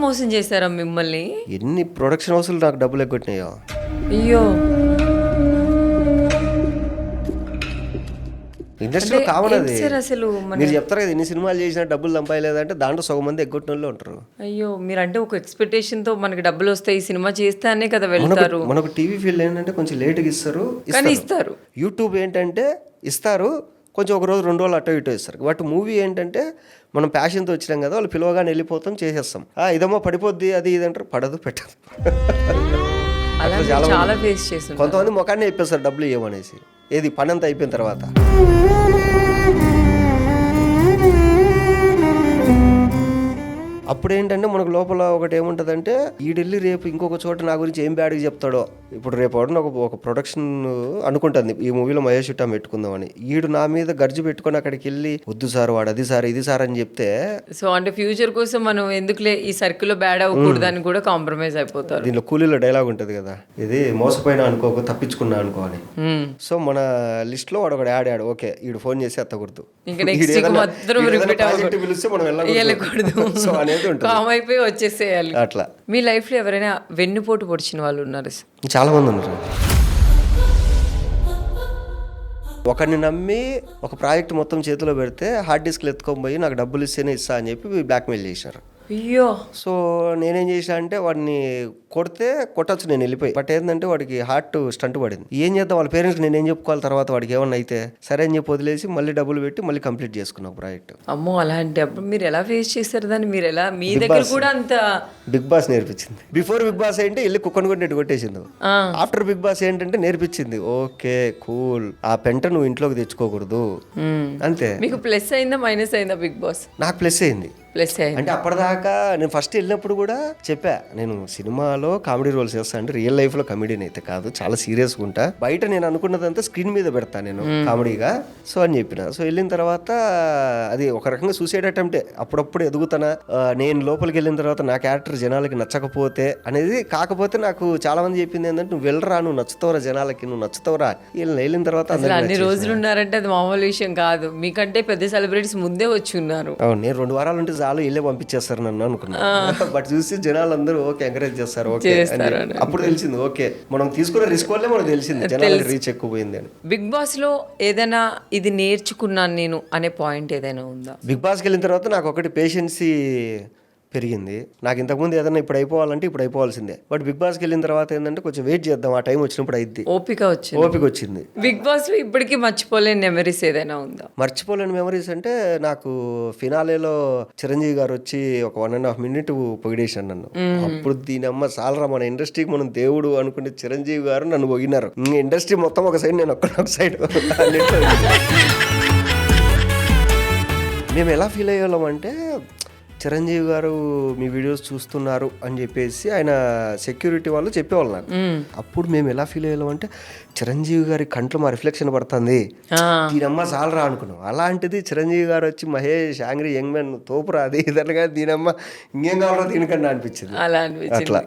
మోసం చేశారా మిమ్మల్ని? ఎన్ని ప్రొడక్షన్ హౌస్లు నాకు డబ్బులు ఎగ్గొట్టినాయో. అయ్యో, ఇండస్ట్రీలో కామన్ అది. సార్ అసలు మీరు చెప్తారు కదా ఎన్ని సినిమాలు చేసినా డబ్బులు సంపాదలేదంటే దాంట్లో సగం మంది ఎగ్గొట్టిన వాళ్ళు ఉంటారు. అయ్యో, మీరంటే ఒక ఎక్స్పెక్టేషన్ తో మనకి డబ్బులు వస్తాయి ఈ సినిమా చేస్తే అనే కదా వెళ్తారు. మనకు టీవీ ఫీల్డ్ ఏంటంటే కొంచెం లేట్గా ఇస్తారు. యూట్యూబ్ ఏంటంటే ఇస్తారు కొంచెం, ఒక రోజు 2 రోజులు అటో ఇటో ఇస్తారు. బట్ మూవీ ఏంటంటే మనం ప్యాషన్తో వచ్చినాం కదా, వాళ్ళు పిలవగానే వెళ్ళిపోతాం, చేసేస్తాం. ఇదేమో పడిపోద్ది అది ఇది అంటారు, పడదు పెట్టదు. చాలా ఫేస్ చేసి కొంతమంది ముఖాన్ని చెప్పేస్తారు డబ్బులు ఇవ్వమనేసి, ఏది పని అంతా అయిపోయిన తర్వాత. అప్పుడు ఏంటంటే మనకు లోపల ఒకటి ఏముంటుందంటే, ఈడెళ్ళి రేపు ఇంకొక చోట నా గురించి ఏం బ్యాడ్గా చెప్తాడో. ఇప్పుడు రేపు ఒక ప్రొడక్షన్ అనుకుంటుంది ఈ మూవీలో మహేష్ ఇట్టా పెట్టుకుందామని, ఈడు నా మీద గర్జు పెట్టుకొని అక్కడికి వెళ్ళి వద్దు సార్ వాడు అది సార్ ఇది సార్ అని చెప్తే, సో అంటే ఫ్యూచర్ కోసం మనం ఎందుకులే ఈ సర్కిల్ లో బ్యాడ్ అవ్వకూడదు అని కూడా కాంప్రమైజ్ అయిపోతారు. దీనిలో కూలీలో డైలాగ్ ఉంటుంది కదా, ఇది మోసపోయినా అనుకోక తప్పించుకున్నా అనుకో అని. సో మన లిస్ట్ లో వాడు ఒకడు యాడ్ ఓకే ఈడు ఫోన్ చేసి ఎత్తకూడదు, పిలిస్తే మనం వెళ్ళకూడదు. సో అనేది అయిపోయి వచ్చేసేయాలి. అట్లా మీ లైఫ్ లో ఎవరైనా వెన్నుపోటు పొడిచిన వాళ్ళు ఉన్నారు? చాలా మంది ఉన్నారు. ఒకరిని నమ్మి ఒక ప్రాజెక్ట్ మొత్తం చేతిలో పెడితే హార్డ్ డిస్క్లు ఎత్తుకొని పోయి నాకు డబ్బులు ఇస్తేనే ఇస్తా అని చెప్పి బ్లాక్మెయిల్ చేశారు. అయ్యో. సో నేనేం చేశా అంటే వాడిని కొడితే కొట్టచ్చు, నేను వెళ్ళిపోయి. బట్ ఏంటంటే వాడికి హార్ట్ స్టంట్ పడింది. ఏం చేద్దాం, వాళ్ళ పేరెంట్స్కి నేనేం చెప్పుకోవాలి తర్వాత వాడికి ఏమన్నా అయితే, సరే అని చెప్పి వదిలేసి మళ్ళీ డబ్బులు పెట్టి మళ్ళీ కంప్లీట్ చేసుకున్నాం ప్రాజెక్ట్. అమ్మో, అలాంటి అప్పుడు మీరు ఎలా ఫేస్ చేశారు దాన్ని? మీరు ఎలా, మీ దగ్గర కూడా అంత బిగ్ బాస్ నేర్పించింది. బిఫోర్ బిగ్ బాస్ ఏంటి వెళ్ళి కుక్కను కొట్టి కొట్టేసింది. ఆఫ్టర్ బిగ్ బాస్ ఏంటంటే నేర్పించింది, ఓకే కూల్, ఆ పెంట నువ్వు ఇంట్లోకి తెచ్చుకోకూడదు అంతే. మీకు ప్లస్ అయిందా మైనస్ అయిందా బిగ్ బాస్? నాకు ప్లస్ అయింది. అంటే అప్పటిదాకా నేను ఫస్ట్ వెళ్ళినప్పుడు కూడా చెప్పా, నేను సినిమాలో కామెడీ రోల్స్ చేస్తా అంటే రియల్ లైఫ్ లో కమెడీని అయితే కాదు, చాలా సీరియస్గా ఉంటా, బయట నేను అనుకున్నదంతా స్క్రీన్ మీద పెడతా నేను కామెడీగా, సో అని చెప్పిన. సో వెళ్ళిన తర్వాత అది ఒక రకంగా సూసైడ్ అటెంప్టే. అప్పుడప్పుడు ఎదుగుతానా, నేను లోపలికి వెళ్ళిన తర్వాత నా క్యారెక్టర్ జనాలకి నచ్చకపోతే అనేది. కాకపోతే నాకు చాలా మంది చెప్పింది ఏంటంటే, నువ్వు వెళ్ళరా, నువ్వు నచ్చుతావురా జనాలకి, నువ్వు నచ్చుతావురా. వెళ్ళిన తర్వాత అన్ని రోజులు ఉన్నారంటే అది మామూలు విషయం కాదు. మీకంటే పెద్ద సెలబ్రిటీస్ ముందే వచ్చి ఉన్నారు. నేను 2 వారాలు ఉంటే చాలు ఇల్లే పంపించేస్తారు నన్ను అనుకున్నా. బట్ చూసి జనాలు అందరూ ఓకే ఎంకరేజ్ చేస్తారు, ఓకే. అప్పుడు తెలిసింది ఓకే మనం తీసుకున్న రిస్క్ వల్లే మనకు తెలిసింది జనాలకు రీచ్ ఎక్కువ పోయింది అని. బిగ్ బాస్ లో ఏదైనా ఇది నేర్చుకున్నాను నేను అనే పాయింట్ ఏదైనా ఉందా? బిగ్ బాస్కి వెళ్ళిన తర్వాత నాకు ఒకటి పేషెన్సీ పెరిగింది. నాకు ఇంతకుముందు ఏదైనా ఇప్పుడు అయిపోవాలంటే ఇప్పుడు అయిపోవాల్సిందే. బట్ బిగ్ బాస్కి వెళ్ళిన తర్వాత ఏంటంటే కొంచెం వెయిట్ చేద్దాం, ఆ టైం వచ్చినప్పుడు అయింది. ఓపిక వచ్చింది. బిగ్ బాస్ లో ఇప్పటికీ మర్చిపోలేని మెమరీస్ ఏదైనా ఉందా? మర్చిపోలేని మెమరీస్ అంటే నాకు ఫినాలేలో చిరంజీవి గారు వచ్చి ఒక 1.5 minute పొగిడేశాను నన్ను. అప్పుడు దీని అమ్మ సాలరా, మన ఇండస్ట్రీకి మనం దేవుడు అనుకునే చిరంజీవి గారు నన్ను పొగినారు. ఇండస్ట్రీ మొత్తం ఒక సైడ్, నేను ఒక సైడ్. మేము ఎలా ఫీల్ అయ్యేవాళ్ళం అంటే, చిరంజీవి గారు మీ వీడియోస్ చూస్తున్నారు అని చెప్పేసి ఆయన సెక్యూరిటీ వాళ్ళు చెప్పేవాళ్ళు నాకు. అప్పుడు మేము ఎలా ఫీల్ అయ్యాం అంటే, చిరంజీవి గారి కంట్లో మా రిఫ్లెక్షన్ పడుతుంది, దీనమ్మ చాలరా అనుకున్నాం. అలాంటిది చిరంజీవి గారు వచ్చి మహేష్ యాంగ్రీ యంగ్ మ్యాన్ తోపురా అది ఇదనగా దీనమ్మ ఇంకేం కావాలో దీనికన్నా అనిపించింది. అట్లా